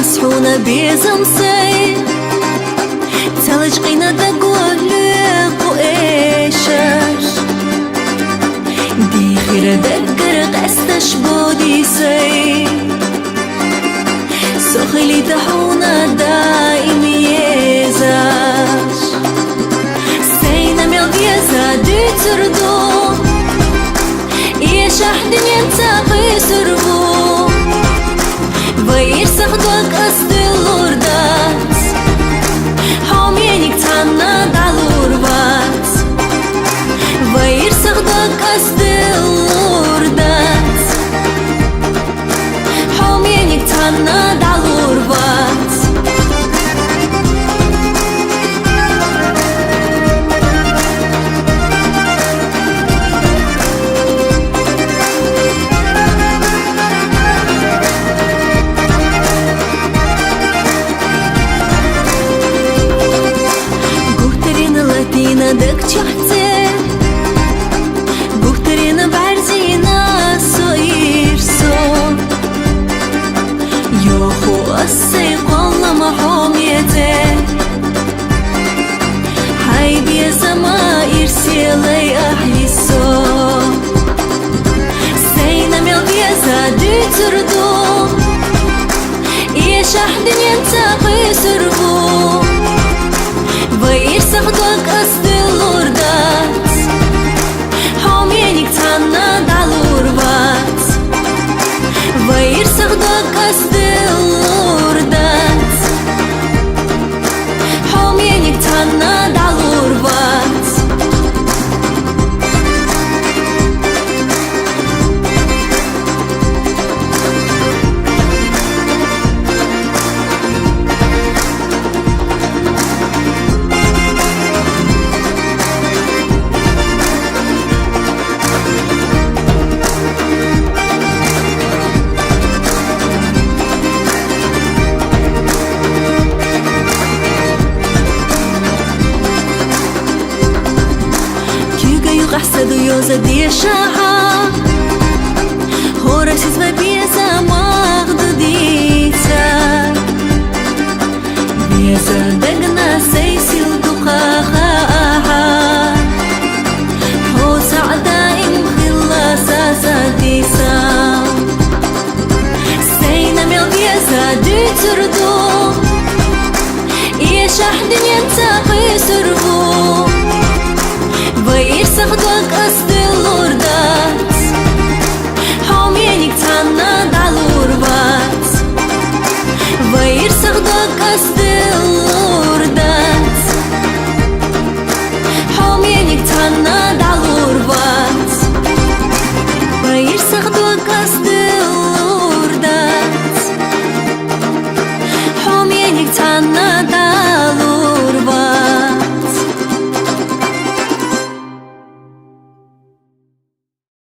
أصحونا بزمسي تلجقينا دقولق وإيشاش دي خير دقرق أستش بودي سي سخلي تحونا دائم يزاش سينا ميل يزا دي تردو يشاح دنيا تاقي سربو Vayir saxdak astilur dat Homienik tanna dalur bat Vayir saxdak astilur dat Homienik tanna dalur bat دك تحتي بوكترين بعرزينا صير صوت يوخو السيق والله محوم يدي هاي بيا زماير سيلي أحلي الصوت سينا ميل بيا زادي تردو يشاح دنيا تاقي سربو Vayir saxdak astilur dat Homienik tanna dalur bat Vayir saxdak astilur dat Homienik tanna dalur bat أحسد يوزا دي شاحة هو رشيز ما بي